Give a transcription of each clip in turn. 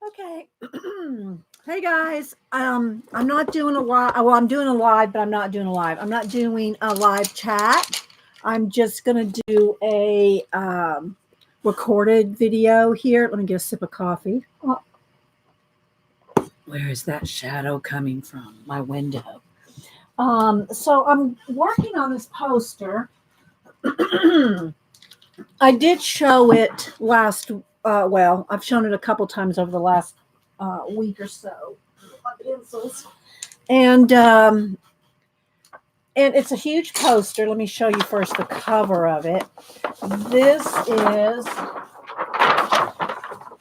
Okay. Hey guys. I'm not doing a live. Well, I'm doing a live, but I'm not doing a live. I'm not doing a live chat. I'm just gonna do a recorded video here. Let me get a sip of coffee. Oh, where is that shadow coming from? My window. So I'm working on this poster. I did show it last. Well, I've shown it a couple times over the last week or so. My pencils, and it's a huge poster. Let me show you first the cover of it. This is.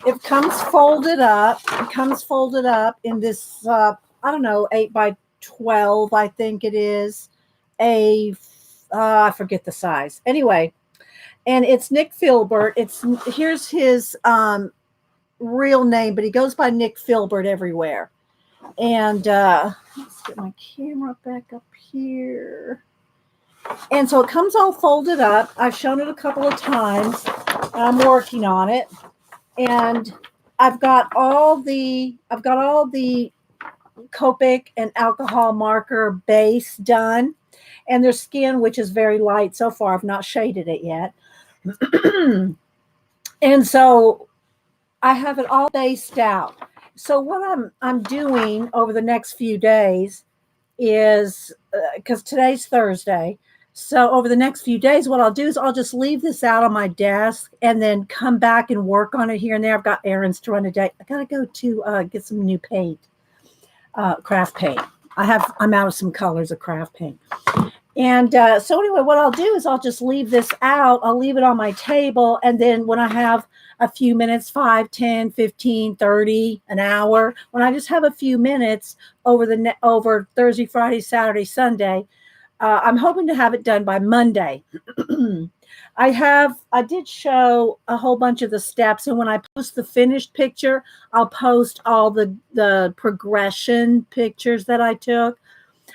It comes folded up. It comes folded up in this. I don't know, 8 by 12. I think it is. A. I forget the size. Anyway, and it's Nick Filbert. It's here's his real name, but he goes by Nick Filbert everywhere. And let's get my camera back up here. And so it comes all folded up. I've shown it a couple of times. I'm working on it, and I've got all the Copic and alcohol marker base done, and their skin, which is very light so far. I've not shaded it yet. And so I have it all based out. So what I'm doing over the next few days is because today's Thursday. So over the next few days, what I'll do is I'll just leave this out on my desk and then come back and work on it here and there. I've got errands to run today. I gotta go to get some new paint, craft paint. I'm out of some colors of craft paint. And so anyway, what I'll do is I'll just leave this out. I'll leave it on my table. And then when I have a few minutes, 5, 10, 15, 30, an hour, when I just have a few minutes over Thursday, Friday, Saturday, Sunday, I'm hoping to have it done by Monday. I did show a whole bunch of the steps. And when I post the finished picture, I'll post all the progression pictures that I took.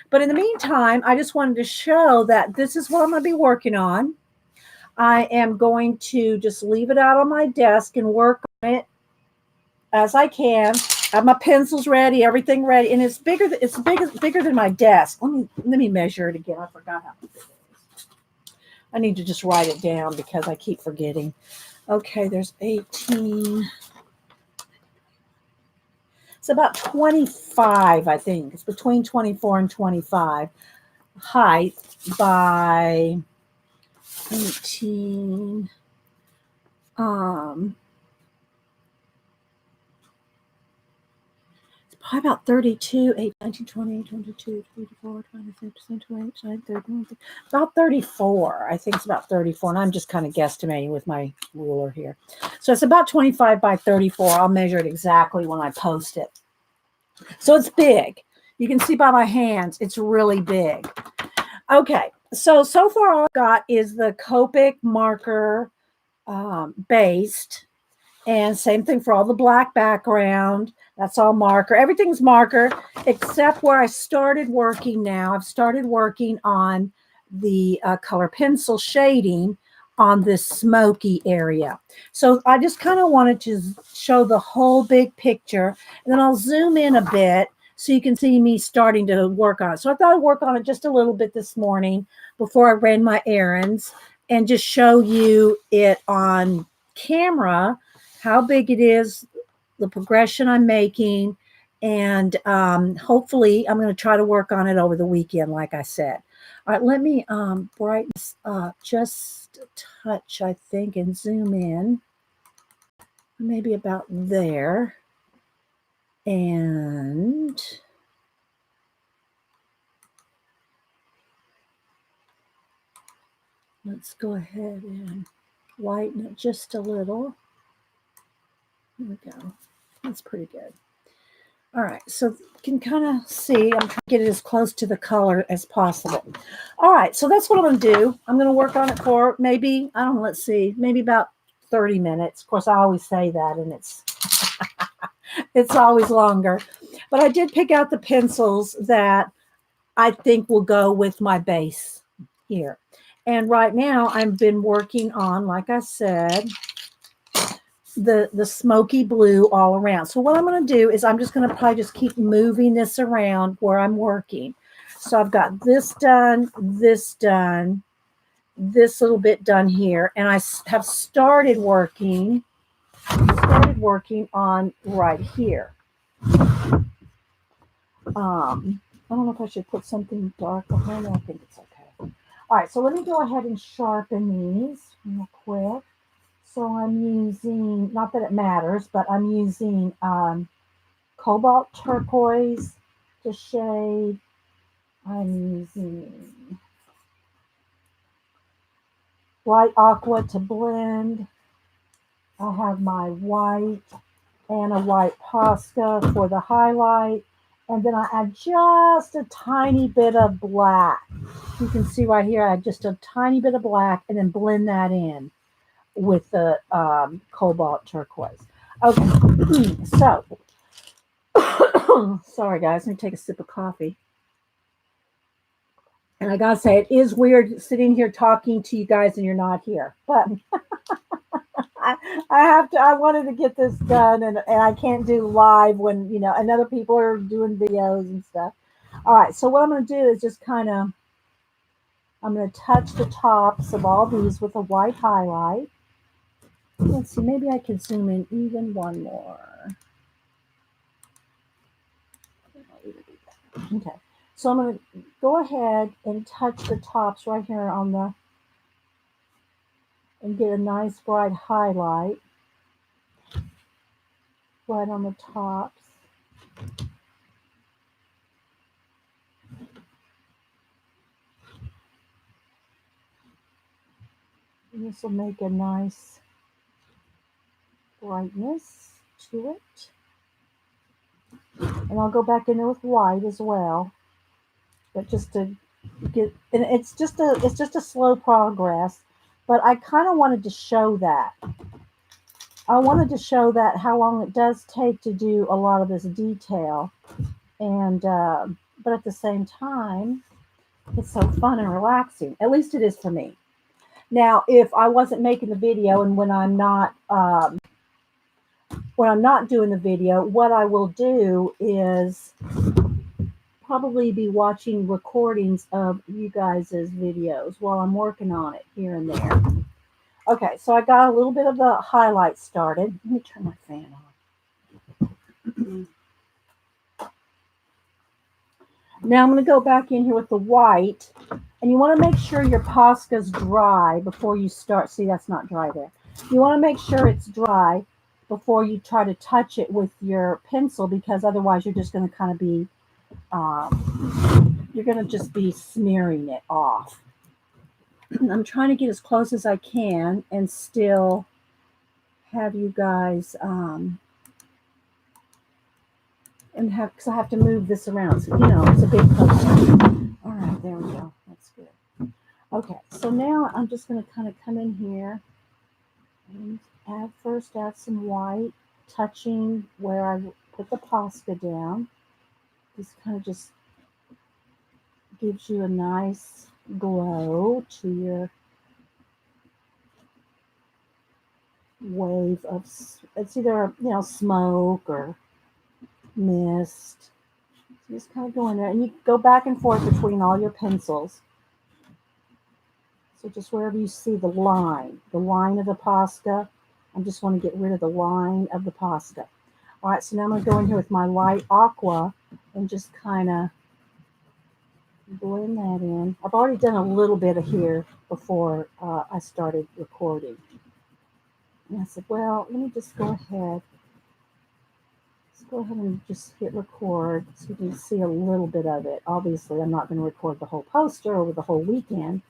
But in the meantime, I just wanted to show that this is what I'm going to be working on. I am going to just leave it out on my desk and work on it as I can. I have my pencils ready, everything ready, and it's bigger than my desk. Let me measure it again. I forgot how big it is. I need to just write it down because I keep forgetting. Okay, there's 18. It's about 25, I think. It's between 24 and 25 height by 18. It's probably about 32, 8, 19, 20, 22, 24, 25, 28, 30, about 34. I think it's about 34. And I'm just kind of guesstimating with my ruler here. So it's about 25 by 34. I'll measure it exactly when I post it. So it's big. You can see by my hands, it's really big. Okay, so far all I've got is the Copic marker based, and same thing for all the black background. That's all marker. Everything's marker except where I started working now. I've started working on the color pencil shading on this smoky area. So I just kind of wanted to show the whole big picture, and then I'll zoom in a bit so you can see me starting to work on it. So I thought I'd work on it just a little bit this morning before I ran my errands and just show you it on camera, how big it is, the progression I'm making, and hopefully I'm going to try to work on it over the weekend, like I said. All right, let me brighten this up just a touch, I think, and zoom in. Maybe about there. And let's go ahead and lighten it just a little. There we go. That's pretty good. All right, so you can kind of see, I'm trying to get it as close to the color as possible. All right, so that's what I'm going to do. I'm going to work on it for maybe, I don't know, let's see, maybe about 30 minutes. Of course, I always say that, and it's always longer. But I did pick out the pencils that I think will go with my base here. And right now, I've been working on, like I said, the smoky blue all around. So what I'm going to do is I'm just going to probably just keep moving this around where I'm working. So I've got this done, this little bit done here, and I have started working on right here. I don't know if I should put something dark behind it. I think it's okay. All right, so let me go ahead and sharpen these real quick. So I'm using, not that it matters, but I'm using cobalt turquoise to shade. I'm using light aqua to blend. I have my white and a white Posca for the highlight. And then I add just a tiny bit of black. You can see right here, I add just a tiny bit of black and then blend that in with the cobalt turquoise. Okay, so, sorry guys, let me take a sip of coffee. And I gotta say, it is weird sitting here talking to you guys and you're not here. But I wanted to get this done and I can't do live when, and other people are doing videos and stuff. All right, so what I'm going to do is just I'm going to touch the tops of all these with a white highlight. Let's see, maybe I can zoom in even one more. Okay, so I'm going to go ahead and touch the tops right here and get a nice bright highlight right on the tops. And this will make a nice brightness to it. And I'll go back in there with white as well. But just to get, and it's just a slow progress. But I kind of wanted to show that. I wanted to show that how long it does take to do a lot of this detail. And but at the same time, it's so fun and relaxing. At least it is for me. Now, if I wasn't making the video and when I'm not doing the video, what I will do is probably be watching recordings of you guys' videos while I'm working on it here and there. Okay, so I got a little bit of the highlight started. Let me turn my fan on. Now I'm going to go back in here with the white, and you want to make sure your Posca's dry before you start. See, that's not dry there. You want to make sure it's dry before you try to touch it with your pencil, because otherwise you're just going to kind of be, you're going to just be smearing it off. I'm trying to get as close as I can and still have you guys, and because I have to move this around. So, it's a big poster. All right, there we go. That's good. Okay, so now I'm just going to kind of come in here and add some white, touching where I put the Posca down. This kind of just gives you a nice glow to your wave of, it's either, smoke or mist. So just kind of go in there, and you go back and forth between all your pencils. So just wherever you see the line of the Posca, I just want to get rid of the line of the Posca. All right, so now I'm going to go in here with my light aqua and just kind of blend that in. I've already done a little bit of here before I started recording. And I said, well, let me just go ahead. Let's go ahead and just hit record so you can see a little bit of it. Obviously, I'm not going to record the whole poster over the whole weekend.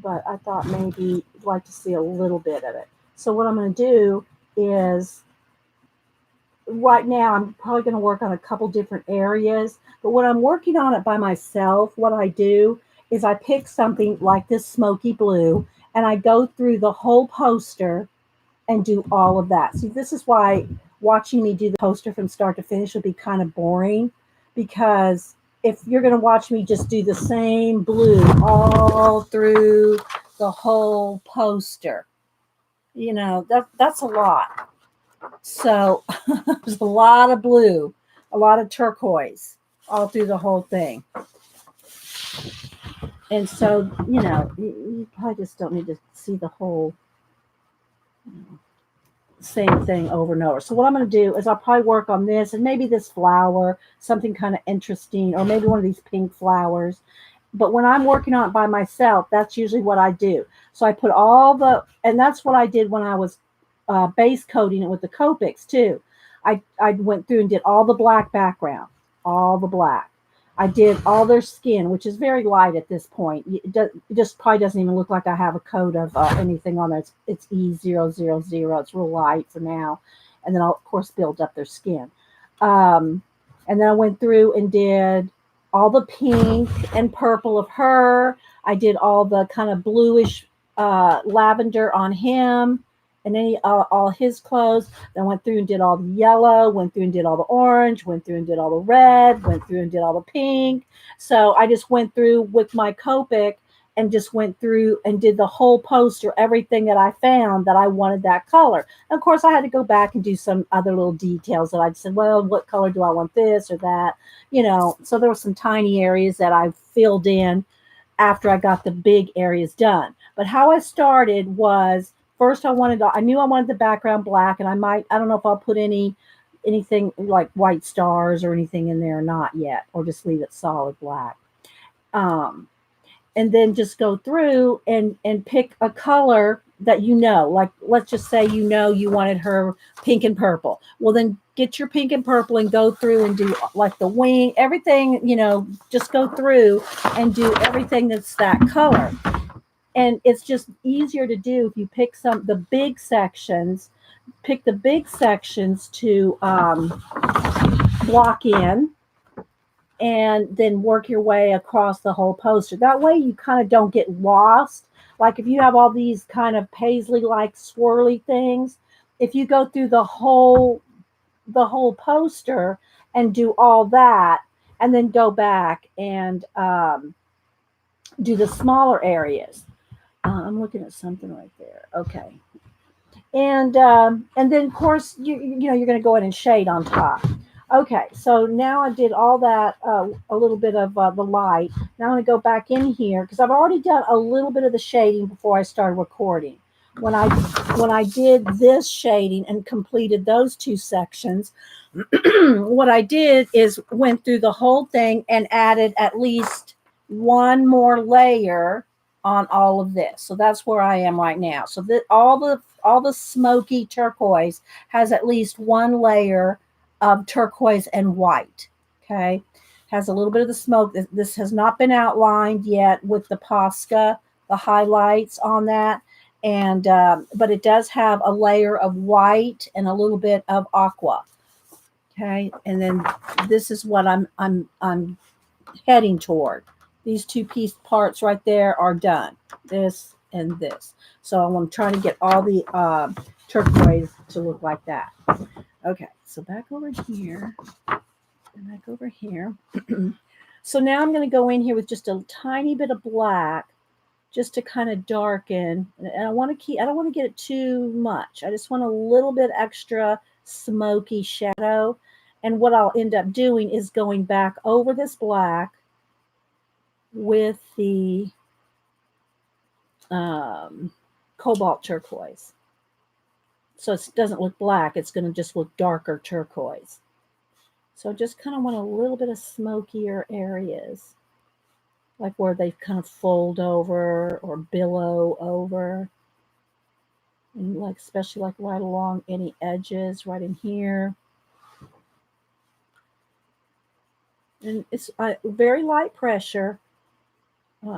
But I thought maybe you'd like to see a little bit of it. So what I'm going to do is, right now, I'm probably going to work on a couple different areas. But when I'm working on it by myself, what I do is I pick something like this smoky blue, and I go through the whole poster and do all of that. See, this is why watching me do the poster from start to finish would be kind of boring, because if you're going to watch me just do the same blue all through the whole poster, You know, that's a lot. So there's a lot of blue, a lot of turquoise all through the whole thing. And so, you probably just don't need to see the whole same thing over and over. So what I'm going to do is I'll probably work on this and maybe this flower, something kind of interesting, or maybe one of these pink flowers. But when I'm working on it by myself, that's usually what I do. So I put and that's what I did when I was base coating it with the Copics too. I went through and did all the black background, all the black. I did all their skin, which is very light at this point. It just probably doesn't even look like I have a coat of anything on there. It's E000. It's real light for now. And then I'll, of course, build up their skin. Um, and then I went through and did all the pink and purple of her. I did all the kind of bluish lavender on him and then all his clothes. Then went through and did all the yellow, went through and did all the orange, went through and did all the red, went through and did all the pink. So I just went through with my Copic and just went through and did the whole poster, everything that I found that I wanted that color. And of course, I had to go back and do some other little details that I said, well, what color do I want this or that? So there were some tiny areas that I filled in after I got the big areas done. But how I started was first I knew I wanted the background black, and I don't know if I'll put anything like white stars or anything in there or not yet, or just leave it solid black. Um, and then just go through and pick a color that like let's just say you wanted her pink and purple. Well, then get your pink and purple and go through and do like the wing, everything, just go through and do everything that's that color. And it's just easier to do if you pick the big sections, pick the big sections to block in, and then work your way across the whole poster. That way you kind of don't get lost. Like if you have all these kind of paisley like swirly things, if you go through the whole poster and do all that and then go back and do the smaller areas. I'm looking at something right there. Okay. And then of course you're going to go in and shade on top. Okay, so now I did all that, a little bit of the light. Now I'm going to go back in here because I've already done a little bit of the shading before I started recording. When I did this shading and completed those two sections, what I did is went through the whole thing and added at least one more layer on all of this. So that's where I am right now. So that all the smoky turquoise has at least one layer of turquoise and white. Okay, has a little bit of the smoke. This has not been outlined yet with the Posca, the highlights on that, and but it does have a layer of white and a little bit of aqua. Okay, and then this is what I'm heading toward. These two piece parts right there are done. This and this. So I'm trying to get all the turquoise to look like that. Okay, so back over here. Back over here. So now I'm going to go in here with just a tiny bit of black just to kind of darken. And I don't want to get it too much. I just want a little bit extra smoky shadow. And what I'll end up doing is going back over this black with the cobalt turquoise. So it doesn't look black. It's going to just look darker turquoise. So I just kind of want a little bit of smokier areas, like where they kind of fold over or billow over. And like especially like right along any edges right in here. And it's very light pressure.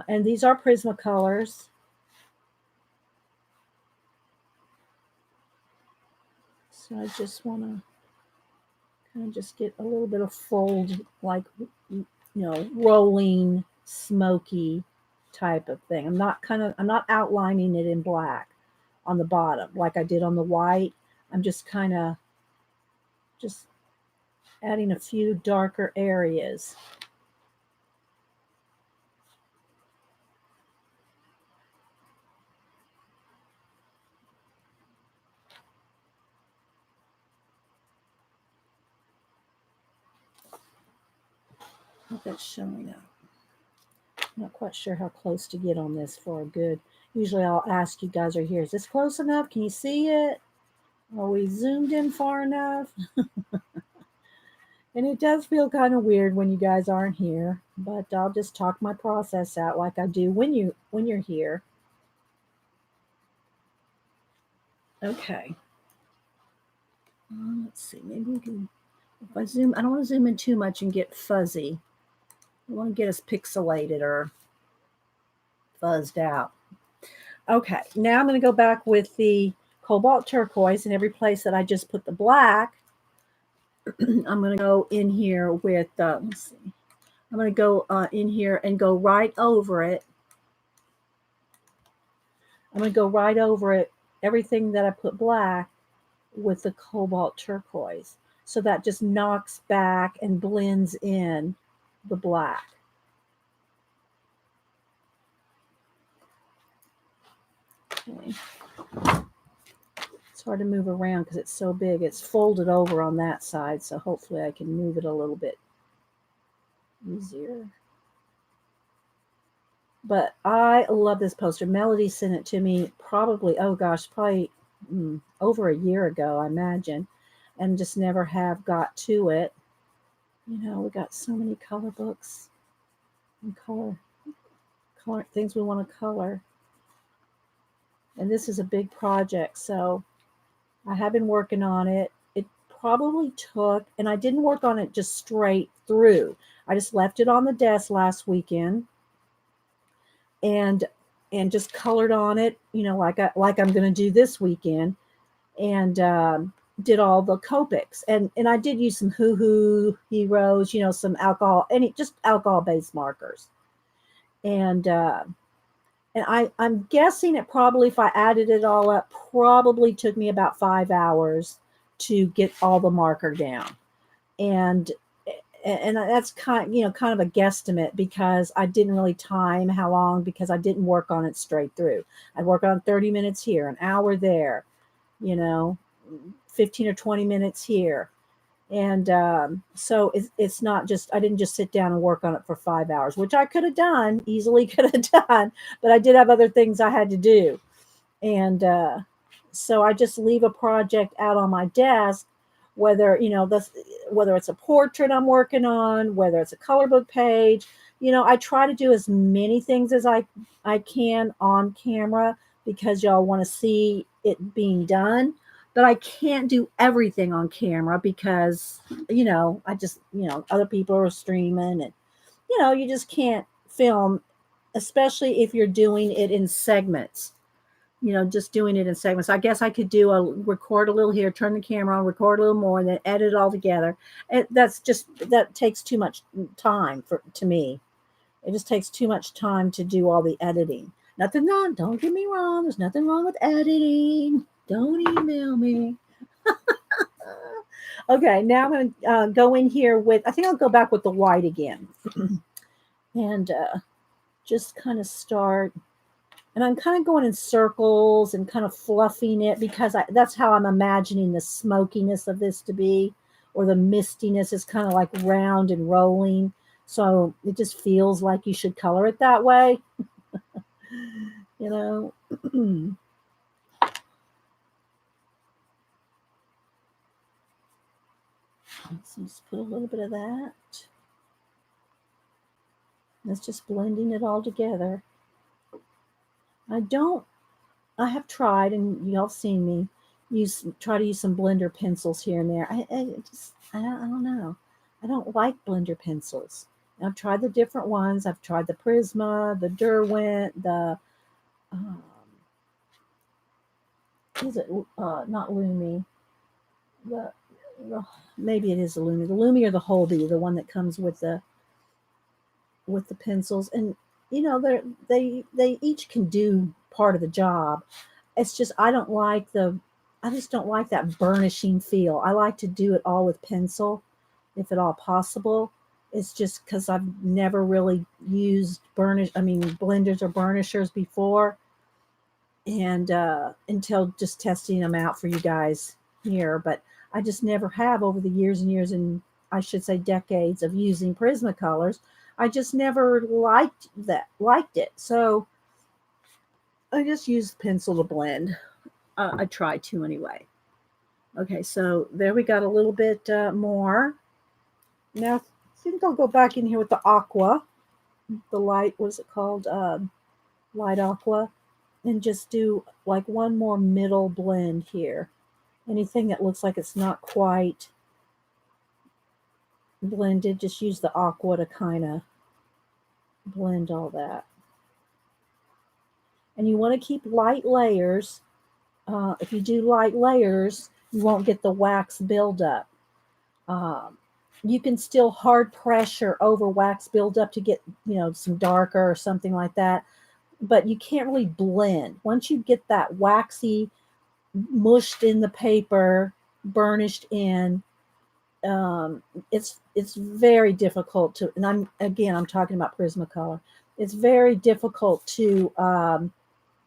And these are Prismacolors. So I just want to kind of just get a little bit of fold, like, rolling, smoky type of thing. I'm not outlining it in black on the bottom like I did on the white. I'm just kind of just adding a few darker areas. hope that's showing up. I'm not quite sure how close to get on this for a good. Usually I'll ask you guys are here. Is this close enough? Can you see it? Are we zoomed in far enough? And it does feel kind of weird when you guys aren't here, but I'll just talk my process out like I do when you're here. Okay. Let's see. Maybe we can. If I zoom, I don't want to zoom in too much and get fuzzy. I want to get us pixelated or fuzzed out. Okay. Now I'm going to go back with the cobalt turquoise, and every place that I just put the black, I'm going to go in here with. Let's see. I'm going to go in here and go right over it. I'm going to go right over it, everything that I put black with the cobalt turquoise. So that just knocks back and blends in the black. Okay. It's hard to move around because it's so big. It's folded over on that side, so hopefully I can move it a little bit easier. But I love this poster. Melody sent it to me probably, oh gosh, probably over a year ago, I imagine, and just never have got to it. You know, we got so many color books and color things we want to color. And this is a big project, so I have been working on it. It probably took, and I didn't work on it just straight through. I just left it on the desk last weekend and just colored on it, you know, like I'm going to do this weekend, and did all the Copics, and I did use some Hoo Heroes, you know, some alcohol, just alcohol based markers, and I'm guessing it probably, if I added it all up, probably took me about 5 hours to get all the marker down, and that's kind of a guesstimate because I didn't really time how long, because I didn't work on it straight through. I'd work on 30 minutes here, an hour there, you know, 15 or 20 minutes here. And so it's not just, I didn't just sit down and work on it for 5 hours, which I could have done, easily could have done, but I did have other things I had to do. And so I just leave a project out on my desk, whether, you know, whether it's a portrait I'm working on, whether it's a color book page, you know, I try to do as many things as I can on camera because y'all want to see it being done. But I can't do everything on camera because, you know, other people are streaming, and, you know, you just can't film, especially if you're doing it in segments. You know, just doing it in segments. I guess I could record a little here, turn the camera on, record a little more, and then edit it all together. That takes too much time to me. It just takes too much time to do all the editing. Don't get me wrong. There's nothing wrong with editing. Don't email me. Okay, now I'm going to go in here with, I think I'll go back with the white again. And just kind of start. And I'm kind of going in circles and kind of fluffing it because that's how I'm imagining the smokiness of this to be, or the mistiness is kind of like round and rolling. So it just feels like you should color it that way. You know. Let's put a little bit of that. That's just blending it all together. I have tried, and y'all seen me try to use some blender pencils here and there. I don't know. I don't like blender pencils. I've tried the different ones. I've tried the Prisma, the Derwent, the is it not Lumi? The maybe it is the Lumi or the Holby, the one that comes with the pencils. And you know, they each can do part of the job. It's just I just don't like that burnishing feel. I like to do it all with pencil, if at all possible. It's just because I've never really used blenders or burnishers before, and until just testing them out for you guys here. But I just never have over the years and years, and I should say decades of using Prismacolors, I just never liked it. So I just used pencil to blend. I try to anyway. Okay, so there we got a little bit more. Now I think I'll go back in here with the aqua, the light, what is it called? Light aqua, and just do like one more middle blend here. Anything that looks like it's not quite blended, just use the aqua to kind of blend all that. And you want to keep light layers. If you do light layers, you won't get the wax buildup. You can still hard pressure over wax buildup to get, some darker or something like that, but you can't really blend. Once you get that waxy, mushed in the paper, burnished in, it's very difficult to, and I'm talking about Prismacolor. It's very difficult to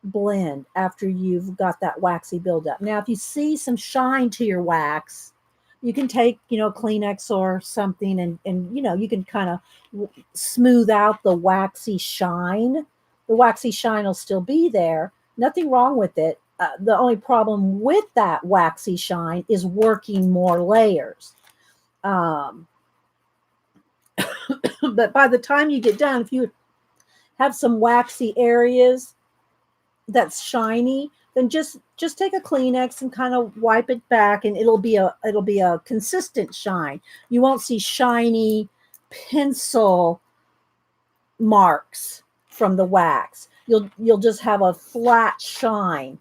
blend after you've got that waxy buildup. Now, if you see some shine to your wax, you can take, Kleenex or something, and you can kind of smooth out the waxy shine. The waxy shine will still be there. Nothing wrong with it. The only problem with that waxy shine is working more layers. But by the time you get done, if you have some waxy areas that's shiny, then just take a Kleenex and kind of wipe it back, and it'll be a consistent shine. You won't see shiny pencil marks from the wax. You'll just have a flat shine.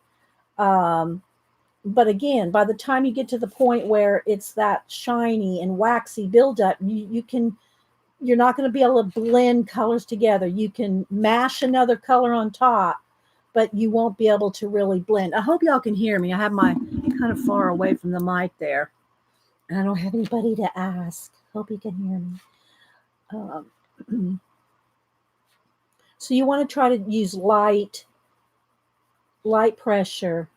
But again, by the time you get to the point where it's that shiny and waxy buildup, you're not going to be able to blend colors together. You can mash another color on top, but you won't be able to really blend. I hope y'all can hear me. I have my kind of far away from the mic there, and I don't have anybody to ask. Hope you can hear me. So you want to try to use light pressure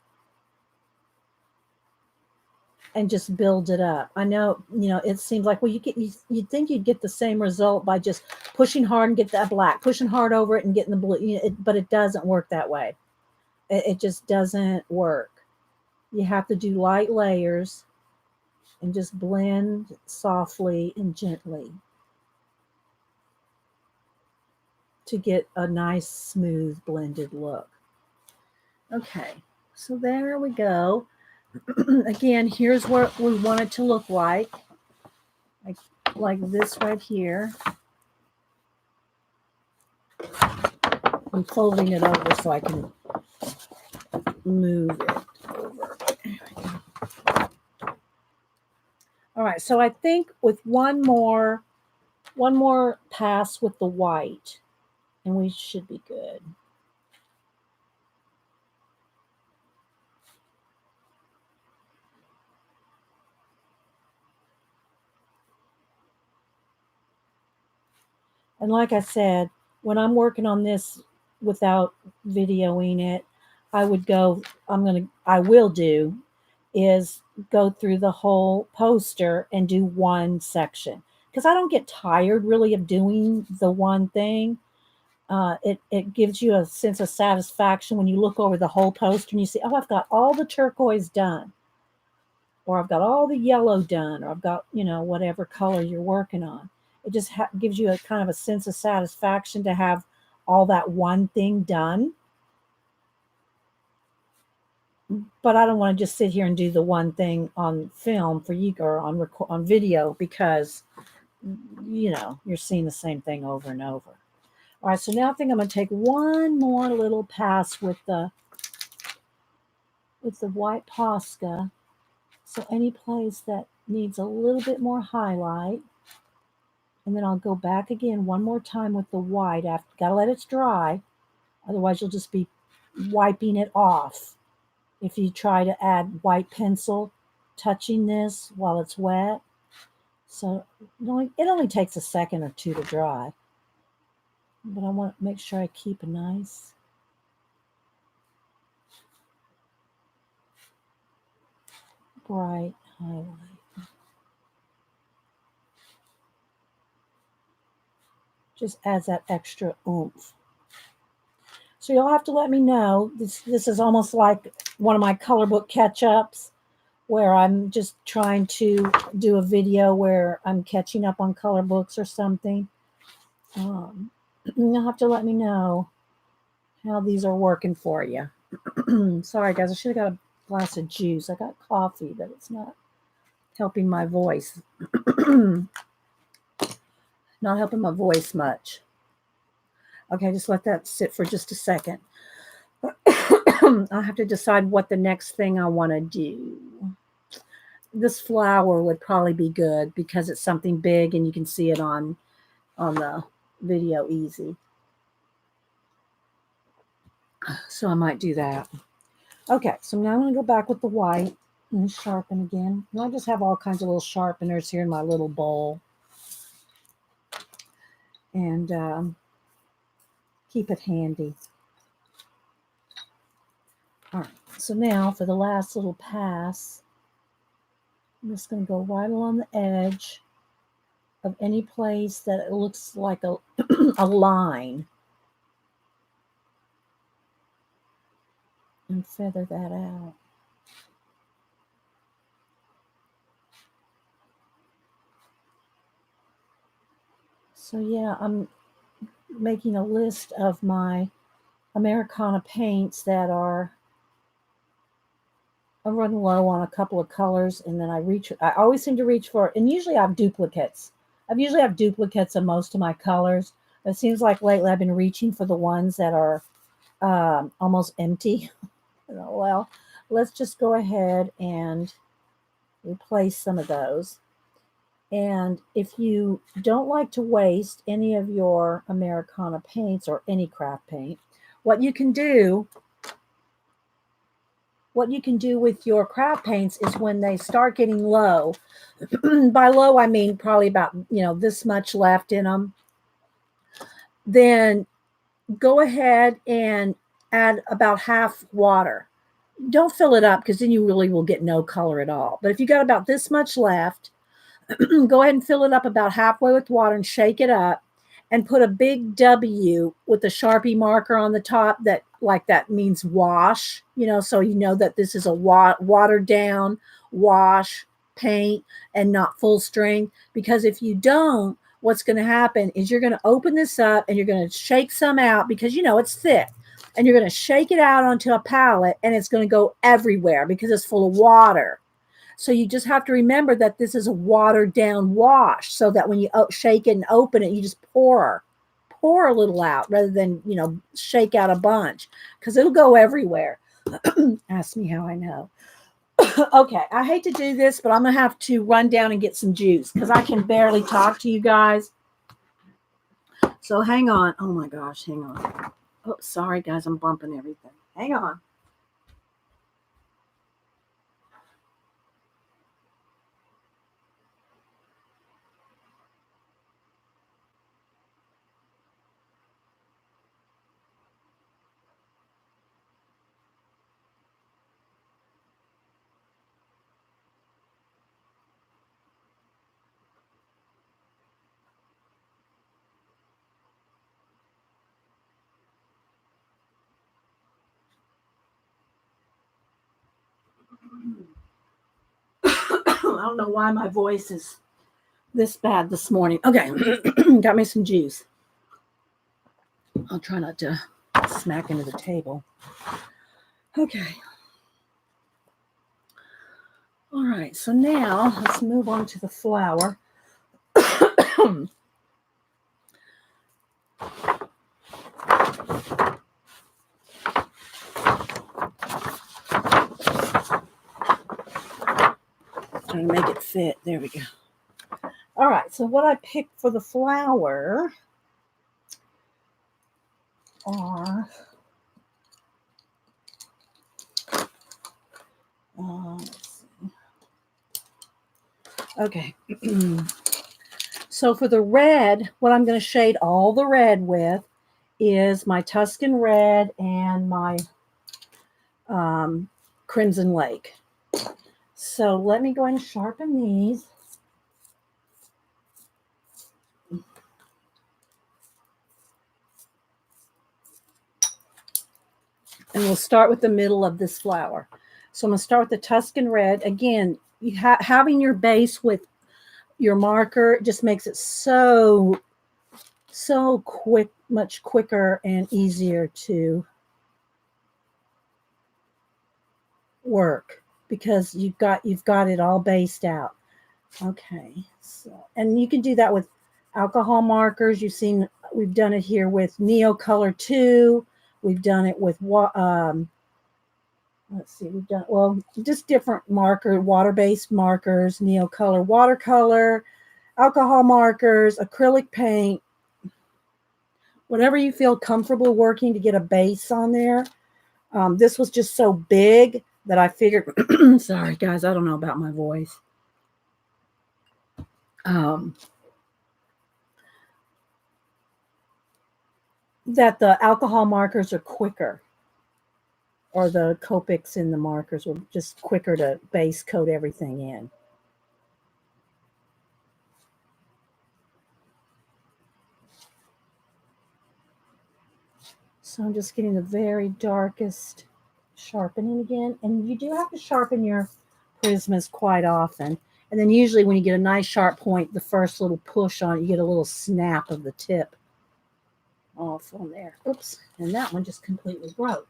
and just build it up. I know, it seems like, well, you'd think you'd get the same result by just pushing hard and get that black, pushing hard over it and getting the blue, but it doesn't work that way. It just doesn't work. You have to do light layers and just blend softly and gently to get a nice, smooth, blended look. Okay, so there we go. Again, here's what we want it to look like this right here. I'm folding it over so I can move it over. All right, so I think with one more pass with the white, and we should be good. And like I said, when I'm working on this without videoing it, I will do is go through the whole poster and do one section, because I don't get tired really of doing the one thing. It gives you a sense of satisfaction when you look over the whole poster and you see, oh, I've got all the turquoise done, or I've got all the yellow done, or I've got, whatever color you're working on. It just gives you a kind of a sense of satisfaction to have all that one thing done. But I don't want to just sit here and do the one thing on film for you, or on video, because you're seeing the same thing over and over. All right, so now I think I'm going to take one more little pass with the white Posca. So any place that needs a little bit more highlight, and then I'll go back again one more time with the white. Gotta let it dry, otherwise you'll just be wiping it off. If you try to add white pencil touching this while it's wet. So it only takes a second or two to dry. But I want to make sure I keep a nice bright highlight. Just adds that extra oomph. So you'll have to let me know. This is almost like one of my color book catch-ups where I'm just trying to do a video where I'm catching up on color books or something. You'll have to let me know how these are working for you. Sorry, guys, I should have got a glass of juice. I got coffee, but it's not helping my voice. Not helping my voice much. Okay, just let that sit for just a second. I'll have to decide what the next thing I want to do. This flower would probably be good because it's something big and you can see it on the video easy. So I might do that. Okay, so now I'm going to go back with the white and sharpen again. And I just have all kinds of little sharpeners here in my little bowl. And keep it handy. All right, so now for the last little pass, I'm just going to go right along the edge of any place that it looks like a, a line and feather that out. So yeah, I'm making a list of my Americana paints that are, I'm running low on a couple of colors, and then I always seem to reach for, and usually I have duplicates. I usually have duplicates of most of my colors. It seems like lately I've been reaching for the ones that are almost empty. Well, let's just go ahead and replace some of those. And if you don't like to waste any of your Americana paints or any craft paint, what you can do with your craft paints is when they start getting low, by low I mean probably about, this much left in them, then go ahead and add about half water. Don't fill it up because then you really will get no color at all. But if you got about this much left, go ahead and fill it up about halfway with water and shake it up and put a big W with a Sharpie marker on the top that means wash, so you know that this is a watered down wash paint and not full strength. Because if you don't, what's going to happen is you're going to open this up and you're going to shake some out because it's thick, and you're going to shake it out onto a palette and it's going to go everywhere because it's full of water. So you just have to remember that this is a watered down wash, so that when you shake it and open it, you just pour a little out rather than, shake out a bunch, because it'll go everywhere. Ask me how I know. Okay, I hate to do this, but I'm going to have to run down and get some juice because I can barely talk to you guys. So hang on. Oh my gosh, hang on. Oh, sorry guys, I'm bumping everything. Hang on. I don't know why my voice is this bad this morning. Okay, got me some juice. I'll try not to smack into the table. Okay. All right, so now let's move on to the flower. Trying to make it fit. There we go. All right, so what I picked for the flower are let's see. Okay. So for the red, what I'm going to shade all the red with is my Tuscan Red and my Crimson Lake. So let me go ahead and sharpen these. And we'll start with the middle of this flower. So I'm going to start with the Tuscan Red. Again, having your base with your marker just makes it so quick, much quicker and easier to work because you've got it all based out. Okay, so and you can do that with alcohol markers. You've seen we've done it here with Neocolor 2. We've done it with let's see, we've done just different water-based markers, Neocolor watercolor, alcohol markers, acrylic paint, whatever you feel comfortable working to get a base on there. This was just so big that I figured, sorry guys, I don't know about my voice. That the alcohol markers are quicker, or the Copics in the markers were just quicker to base coat everything in. So I'm just getting the very darkest sharpening again. And you do have to sharpen your Prismas quite often. And then usually when you get a nice sharp point, the first little push on it, you get a little snap of the tip off on there. Oops. And that one just completely broke.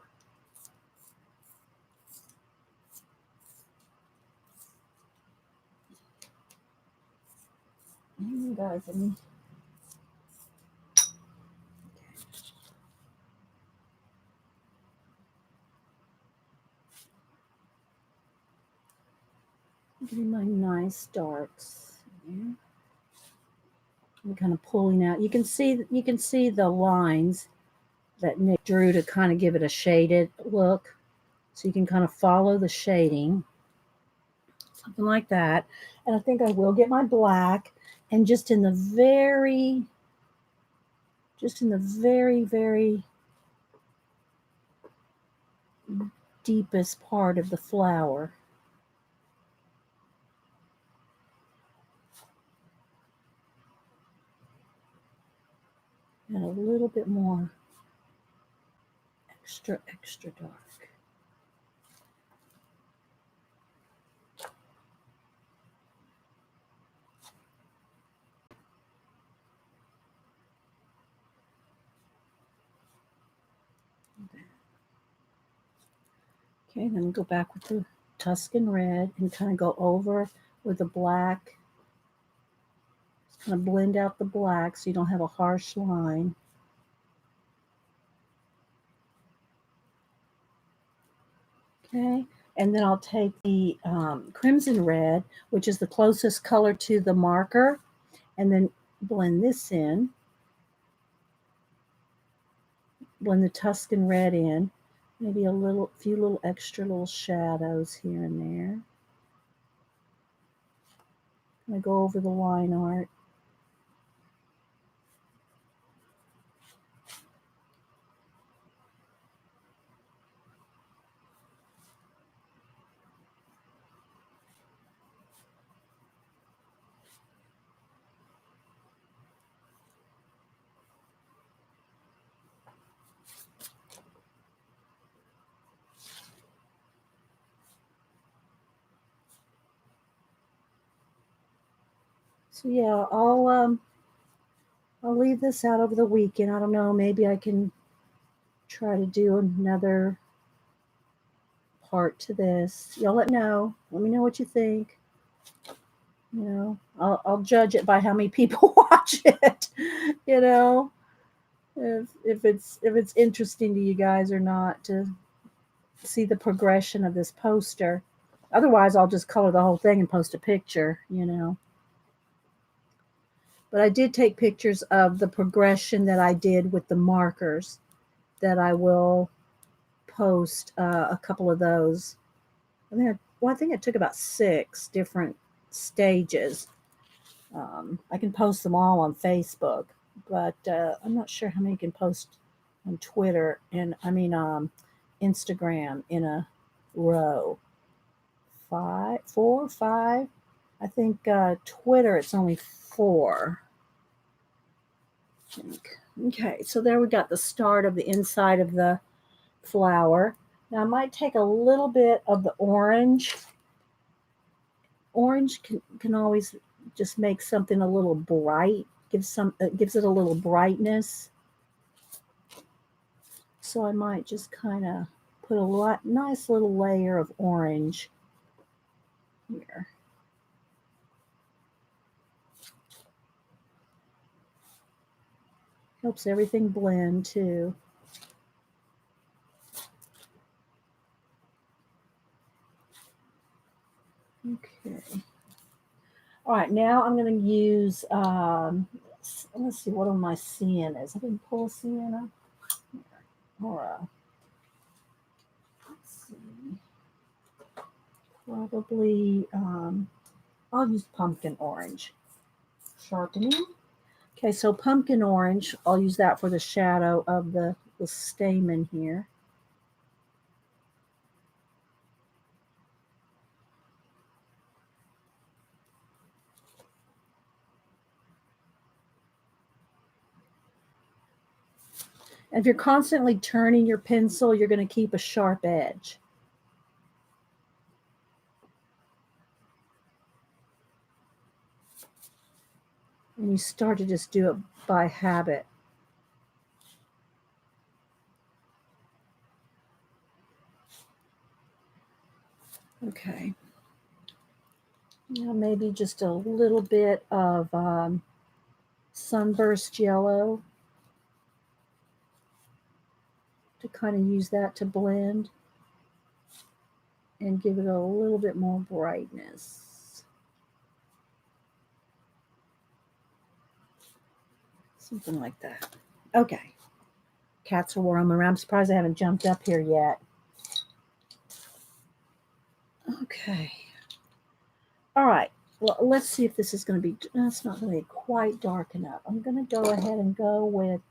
Guys, getting my nice darks. I'm kind of pulling out. You can see the lines that Nick drew to kind of give it a shaded look. So you can kind of follow the shading, something like that. And I think I will get my black, and just in the very, very deepest part of the flower. And a little bit more extra dark. Okay, then we'll go back with the Tuscan Red and kind of go over with the black. Just kind of blend out the black so you don't have a harsh line. Okay, and then I'll take the Crimson Red, which is the closest color to the marker, and then blend this in. Blend the Tuscan Red in. Maybe a few little extra little shadows here and there. I'm going to go over the line art. So yeah, I'll leave this out over the weekend. I don't know, maybe I can try to do another part to this. Y'all let me know what you think. You know, I'll judge it by how many people watch it. You know, if it's interesting to you guys or not to see the progression of this poster. Otherwise, I'll just color the whole thing and post a picture. You know. But I did take pictures of the progression that I did with the markers that I will post a couple of those. I think it took about 6 different stages. I can post them all on Facebook, but I'm not sure how many you can post on Twitter and Instagram in a row. 4 or 5. I think Twitter it's only 4. I think. Okay, so there we got the start of the inside of the flower. Now I might take a little bit of the orange. Orange can always just make something a little bright, gives it a little brightness. So I might just kind of put a nice little layer of orange here. Helps everything blend too. Okay. All right, now I'm going to use, let's see, what are my siennas? I didn't pull a sienna. Or, let's see, probably, I'll use pumpkin orange. Sharpening. Okay, so pumpkin orange, I'll use that for the shadow of the stamen here. And if you're constantly turning your pencil, you're going to keep a sharp edge. And you start to just do it by habit. Okay. Now maybe just a little bit of sunburst yellow to kind of use that to blend and give it a little bit more brightness. Something like that. Okay. Cats are roaming around. I'm surprised they haven't jumped up here yet. Okay. All right. Well, let's see if this is going to be, that's not going to be quite dark enough. I'm going to go ahead and go with,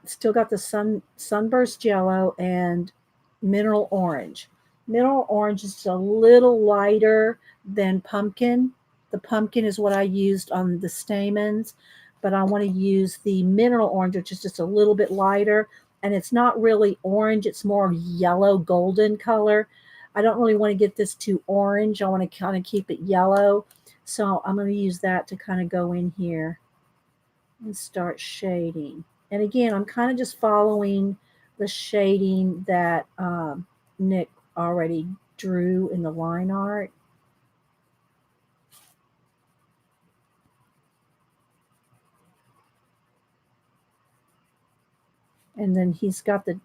still got the sunburst yellow and mineral orange. Mineral orange is a little lighter than pumpkin. The pumpkin is what I used on the stamens, but I want to use the mineral orange, which is just a little bit lighter. And it's not really orange, it's more yellow golden color. I don't really want to get this too orange. I want to kind of keep it yellow. So I'm going to use that to kind of go in here and start shading. And again, I'm kind of just following the shading that Nick already drew in the line art. And then he's got the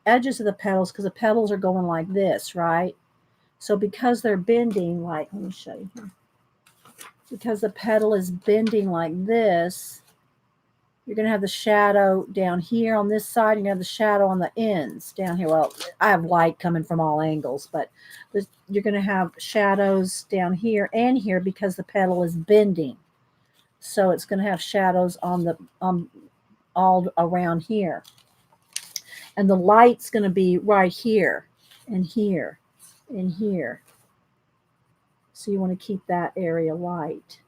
edges of the petals, because the petals are going like this, right? So because they're bending, like, let me show you here. Because the petal is bending like this, you're going to have the shadow down here on this side. You're going to have the shadow on the ends down here. Well, I have light coming from all angles, but you're going to have shadows down here and here because the petal is bending. So it's going to have shadows on the all around here. And the light's going to be right here and here and here. So you want to keep that area light.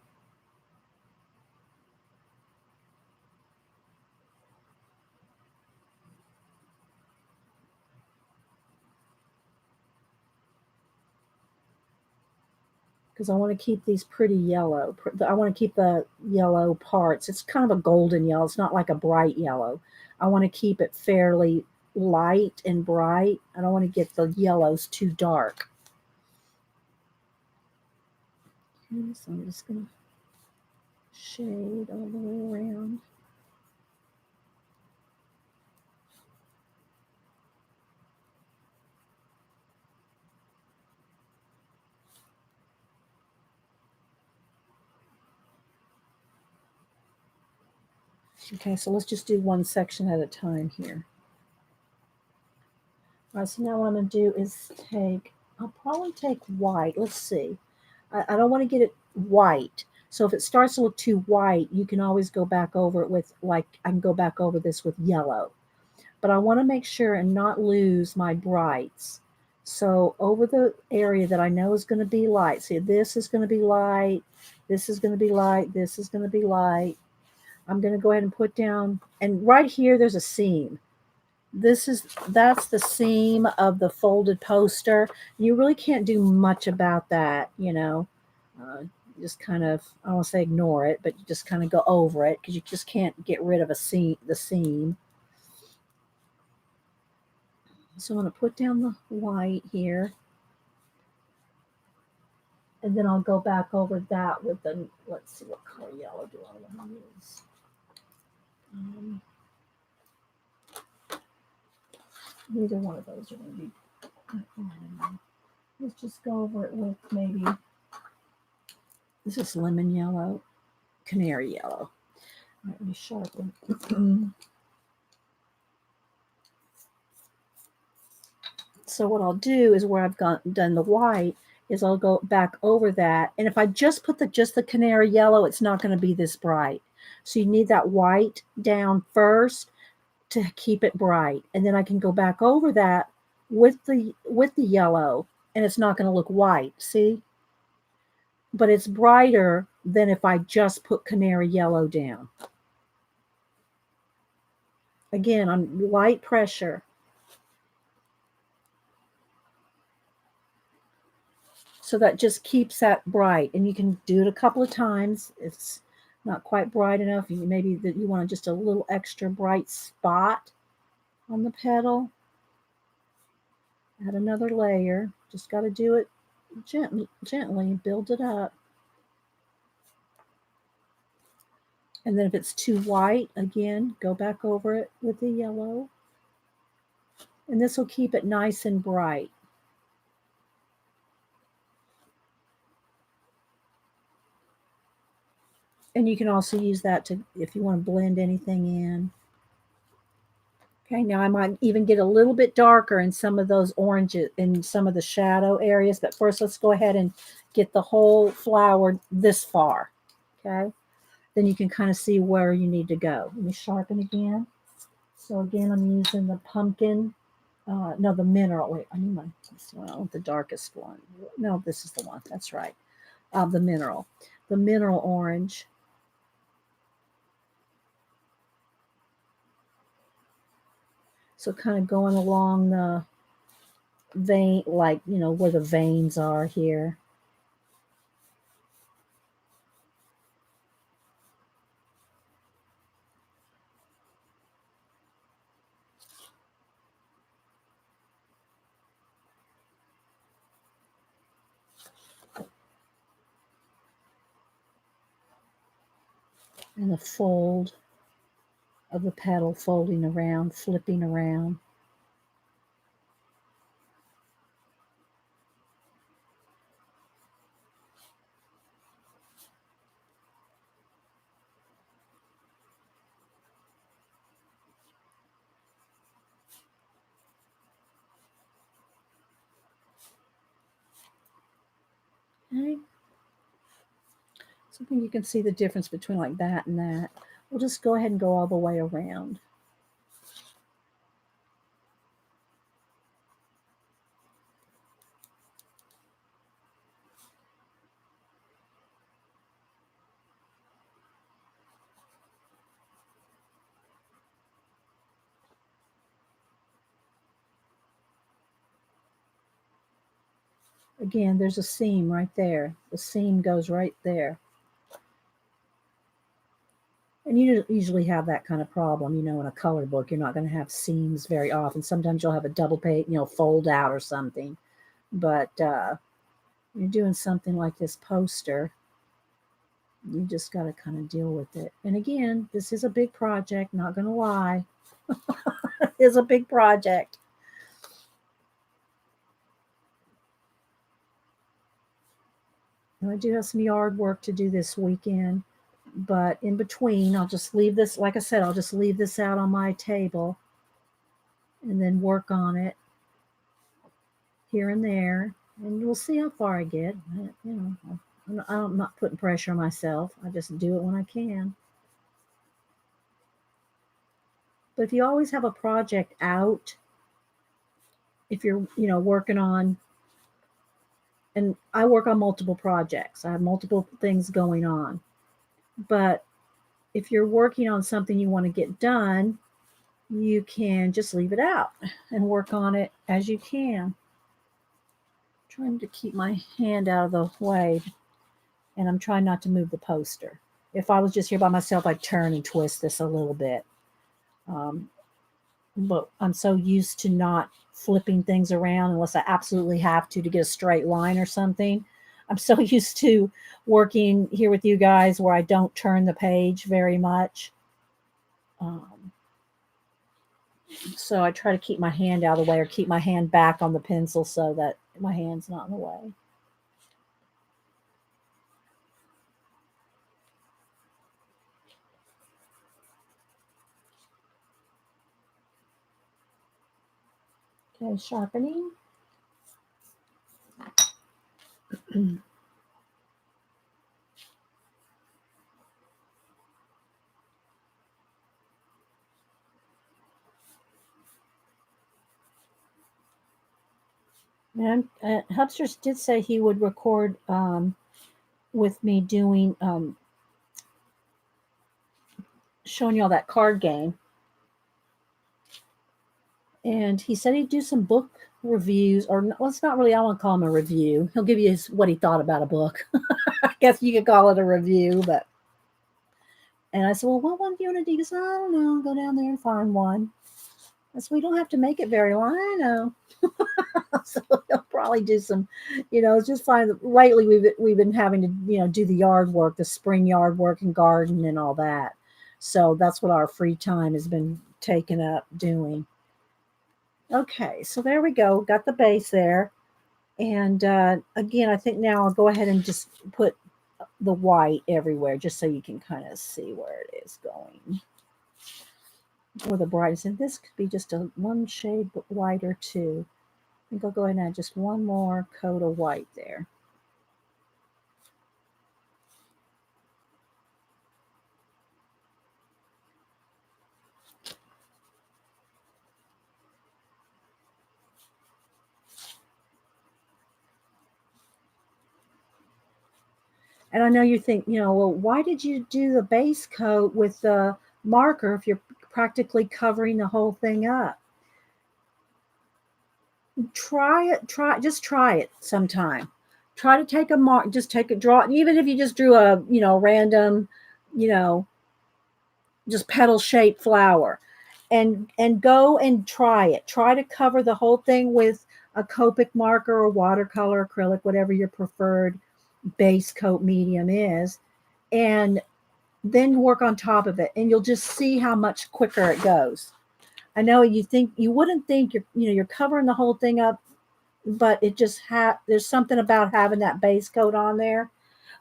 Because I want to keep these pretty yellow. I want to keep the yellow parts. It's kind of a golden yellow. It's not like a bright yellow. I want to keep it fairly light and bright. I don't want to get the yellows too dark. Okay, so I'm just going to shade all the way around. Okay, so let's just do one section at a time here. All right, so now what I'm going to do is I'll probably take white. Let's see. I don't want to get it white. So if it starts to look too white, you can always go back over it with, like, I can go back over this with yellow. But I want to make sure and not lose my brights. So over the area that I know is going to be light. See, this is going to be light. This is going to be light. This is going to be light. I'm going to go ahead and put down, and right here there's a seam. That's the seam of the folded poster. You really can't do much about that, you know. Uh, just kind of, I don't want to say ignore it, but you just kind of go over it because you just can't get rid of the seam. So I'm going to put down the white here, and then I'll go back over that with the, let's see, what color yellow do I want to use? Neither one of those are going to be, let's just go over it with maybe, this is lemon yellow, canary yellow. All right, let me sharpen. So what I'll do is where I've done the white is I'll go back over that. And if I just put just the canary yellow, it's not going to be this bright. So you need that white down first to keep it bright. And then I can go back over that with the yellow, and it's not going to look white. See? But it's brighter than if I just put canary yellow down. Again, on light pressure. So that just keeps that bright, and you can do it a couple of times. It's not quite bright enough. Maybe that you want just a little extra bright spot on the petal. Add another layer. Just got to do it gently, build it up. And then if it's too white, again, go back over it with the yellow. And this will keep it nice and bright. And you can also use that to, if you want to blend anything in. Okay, now I might even get a little bit darker in some of those oranges, in some of the shadow areas. But first, let's go ahead and get the whole flower this far. Okay, then you can kind of see where you need to go. Let me sharpen again. So again, I'm using the pumpkin. No, the mineral. Wait, I need the darkest one. No, this is the one. That's right. The mineral orange. So kind of going along the vein, like, you know, where the veins are here. And the fold of the petal folding around, flipping around. Okay. So I think you can see the difference between like that and that. We'll just go ahead and go all the way around. Again, there's a seam right there. The seam goes right there. And you usually have that kind of problem, you know, in a color book. You're not going to have seams very often. Sometimes you'll have a double page, you know, fold out or something. But you're doing something like this poster, you just got to kind of deal with it. And again, this is a big project, not going to lie. It is a big project. And I do have some yard work to do this weekend. But in between, I'll just leave this, like I said, I'll just leave this out on my table and then work on it here and there. And we'll see how far I get. You know, I'm not putting pressure on myself. I just do it when I can. But if you always have a project out, if you're, you know, working on, and I work on multiple projects, I have multiple things going on. But if you're working on something you want to get done, you can just leave it out and work on it as you can. Trying to keep my hand out of the way, and I'm trying not to move the poster. If I was just here by myself, I'd turn and twist this a little bit. Um, but I'm so used to not flipping things around unless I absolutely have to get a straight line or something. I'm so used to working here with you guys where I don't turn the page very much. Um, so I try to keep my hand out of the way or keep my hand back on the pencil so that my hand's not in the way. Okay, sharpening. And Hubsters did say he would record with me doing showing you all that card game. And he said he'd do some book reviews, or well, it's not really. I won't call him a review. He'll give you what he thought about a book. I guess you could call it a review, but. And I said, well, what one do you want to do? He goes, I don't know. Go down there and find one. I said, we don't have to make it very long. I know. So he'll probably do some, just find. Lately we've been having to, do the yard work, the spring yard work and garden and all that. So that's what our free time has been taken up doing. Okay, so there we go. Got the base there. And again, I think now I'll go ahead and just put the white everywhere just so you can kind of see where it is going. Or the brightness. And this could be just a one shade white or two. I think I'll go ahead and add just one more coat of white there. And I know you think, well, why did you do the base coat with the marker if you're practically covering the whole thing up? Try it sometime. Try to take a mark, just take a draw, even if you just drew a, random, just petal shaped flower, and go and try it. Try to cover the whole thing with a Copic marker or watercolor, acrylic, whatever your preferred base coat medium is, and then work on top of it, and you'll just see how much quicker it goes. I know you wouldn't think you're covering the whole thing up, but it just there's something about having that base coat on there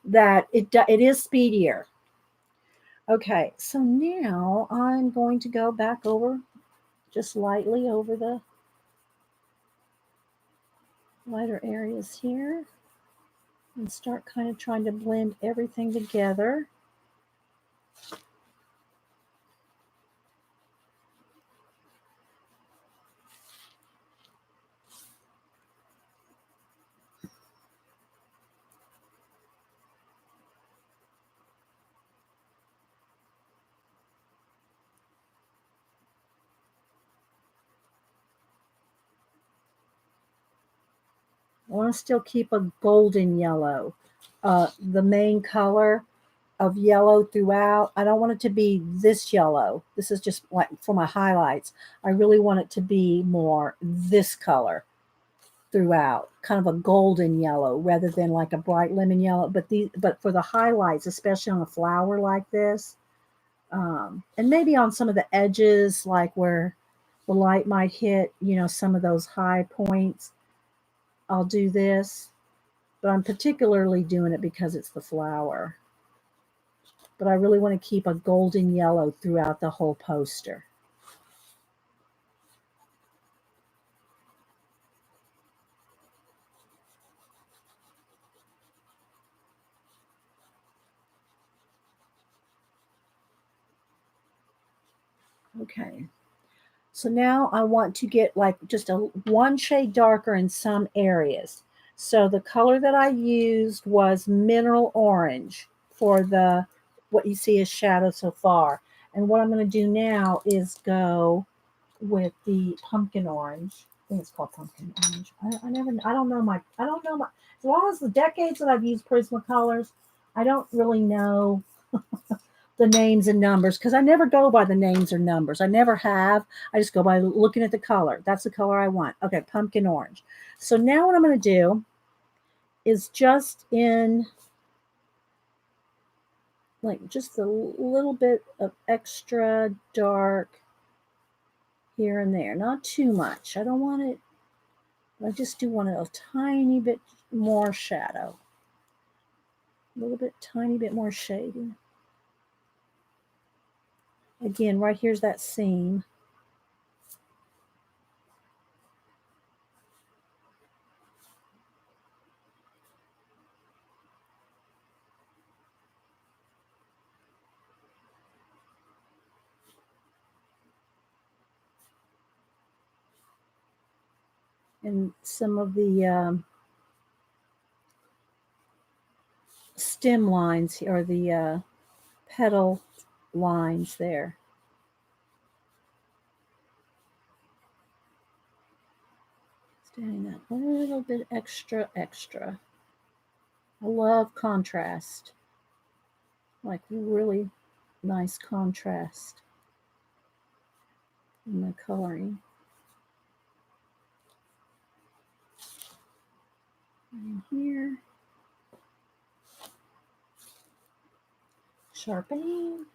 that it is speedier. Okay, so now I'm going to go back over just lightly over the lighter areas here and start kind of trying to blend everything together. I want to still keep a golden yellow, the main color of yellow throughout. I don't want it to be this yellow. This is just like for my highlights. I really want it to be more this color throughout, kind of a golden yellow rather than like a bright lemon yellow. But for the highlights, especially on a flower like this, and maybe on some of the edges, like where the light might hit, some of those high points, I'll do this. But I'm particularly doing it because it's the flower. But I really want to keep a golden yellow throughout the whole poster. Okay. So now I want to get like just a one shade darker in some areas. So the color that I used was mineral orange for the what you see as shadow so far. And what I'm going to do now is go with the pumpkin orange. I think it's called pumpkin orange. I don't know my, as long as the decades that I've used Prismacolors, I don't really know the names and numbers because I never go by the names or numbers. I never have. I just go by looking at the color. That's the color I want. Okay, pumpkin orange. So now what I'm going to do is just in like just a little bit of extra dark here and there. Not too much. I don't want it. I just do want a tiny bit more shadow. A little bit, tiny bit more shading. Again, right here's that seam. And some of the stem lines or the petal lines there. Standing that a little bit extra. I love contrast, like really nice contrast in the coloring. And here, sharpening.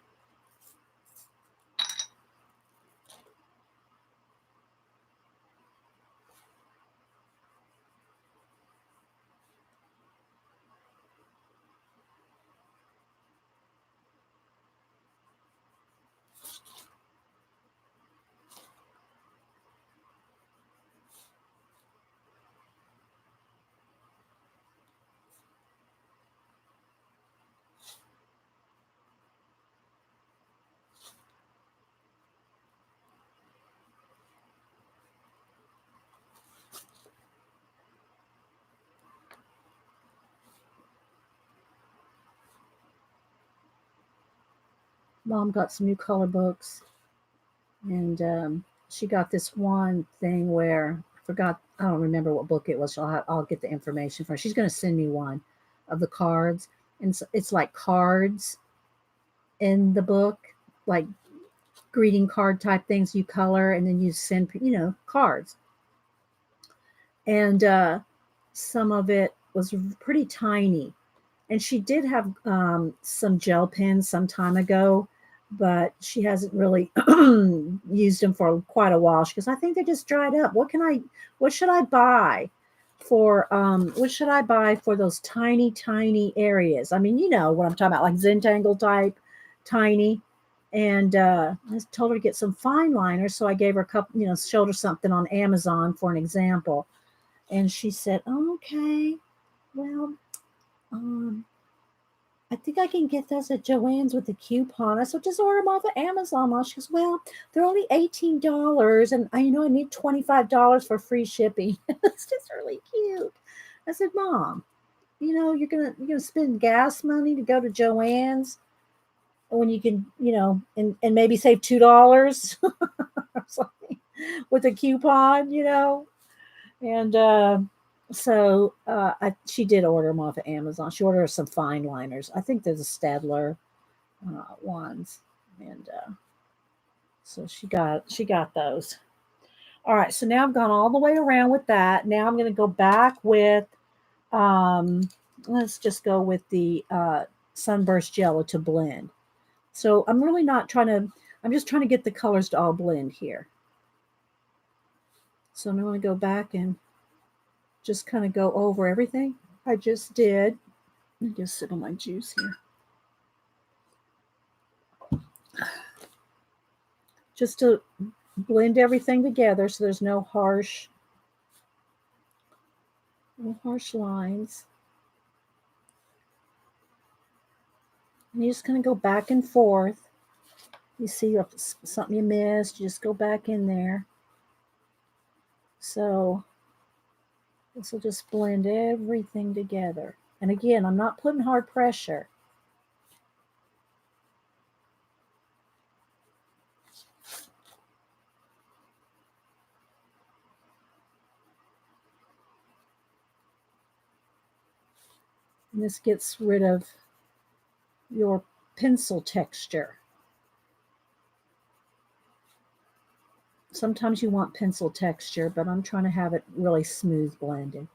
Mom got some new color books, and she got this one thing where I don't remember what book it was. So I'll get the information for her. She's going to send me one of the cards, and it's like cards in the book, like greeting card type things you color, and then you send cards. And some of it was pretty tiny, and she did have some gel pens some time ago, but she hasn't really used them for quite a while. She goes, I think they just dried up. What should I buy for those tiny areas? I mean, you know what I'm talking about, like Zentangle type, tiny. And I told her to get some fine liners. So I gave her a couple, showed her something on Amazon for an example. And she said, oh, okay, well, I think I can get those at Joann's with the coupon. I said, just order them off of Amazon. Mom. She goes, well, they're only $18, and I need $25 for free shipping. It's just really cute. I said, Mom, you're gonna spend gas money to go to Joann's when you can, and maybe save $2 or something with a coupon, and so she did order them off of Amazon. She ordered some fine liners. I think there's a Stadler ones, and so she got those. All right, so now I've gone all the way around with that. Now I'm going to go back with, let's just go with the Sunburst Yellow to blend. So I'm really not trying to. I'm just trying to get the colors to all blend here. So I'm going to go back and just kind of go over everything I just did. Let me just sip on my juice here. Just to blend everything together so there's no harsh lines. And you're just going to go back and forth. You see if something you missed, you just go back in there. So this will just blend everything together. And again, I'm not putting hard pressure. And this gets rid of your pencil texture. Sometimes you want pencil texture, but I'm trying to have it really smooth blended.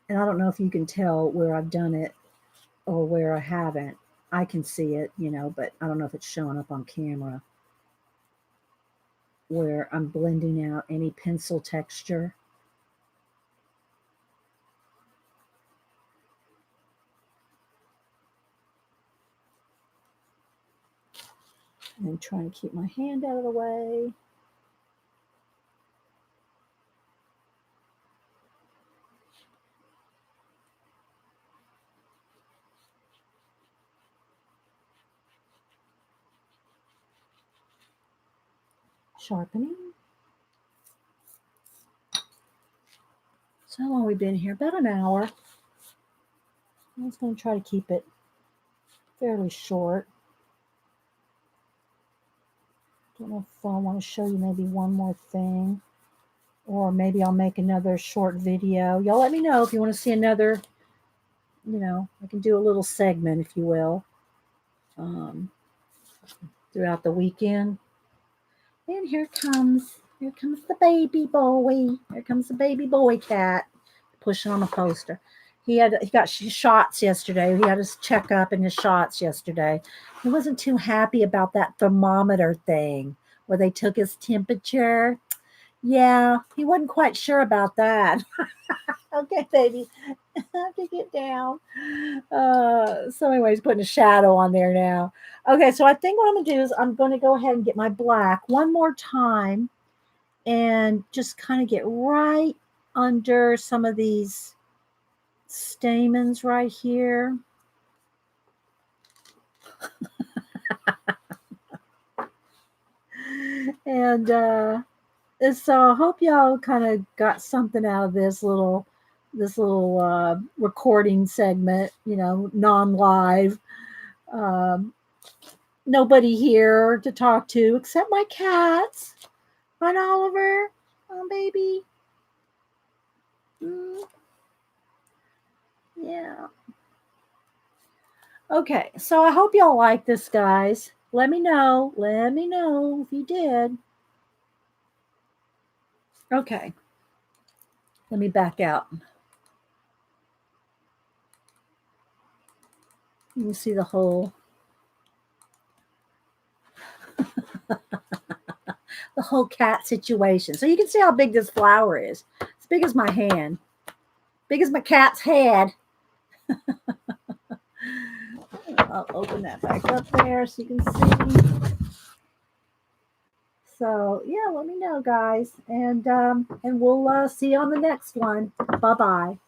And I don't know if you can tell where I've done it or where I haven't. I can see it, but I don't know if it's showing up on camera where I'm blending out any pencil texture. And trying to keep my hand out of the way. Sharpening. So how long have we been here? About an hour. I was going to try to keep it fairly short. Don't know if I want to show you maybe one more thing, or maybe I'll make another short video. Y'all let me know if you want to see another, I can do a little segment, if you will, throughout the weekend. And here comes the baby boy. Here comes the baby boy cat pushing on a poster. He got shots yesterday. He had his checkup and his shots yesterday. He wasn't too happy about that thermometer thing where they took his temperature. Yeah, he wasn't quite sure about that. Okay, baby, I have to get down. So anyway, he's putting a shadow on there now. Okay, so I think what I'm gonna do is I'm gonna go ahead and get my black one more time and just kind of get right under some of these stamens right here. And so I hope y'all kind of got something out of this little recording segment, non-live. Nobody here to talk to except my cats. Right, Oliver? Oh, baby. Yeah. Okay, so I hope y'all like this, guys. Let me know. Let me know if you did. Okay. Let me back out. You can see the whole the whole cat situation. So you can see how big this flower is. It's big as my hand. Big as my cat's head. I'll open that back up there so you can see. So yeah, let me know, guys, and we'll see you on the next one. Bye bye.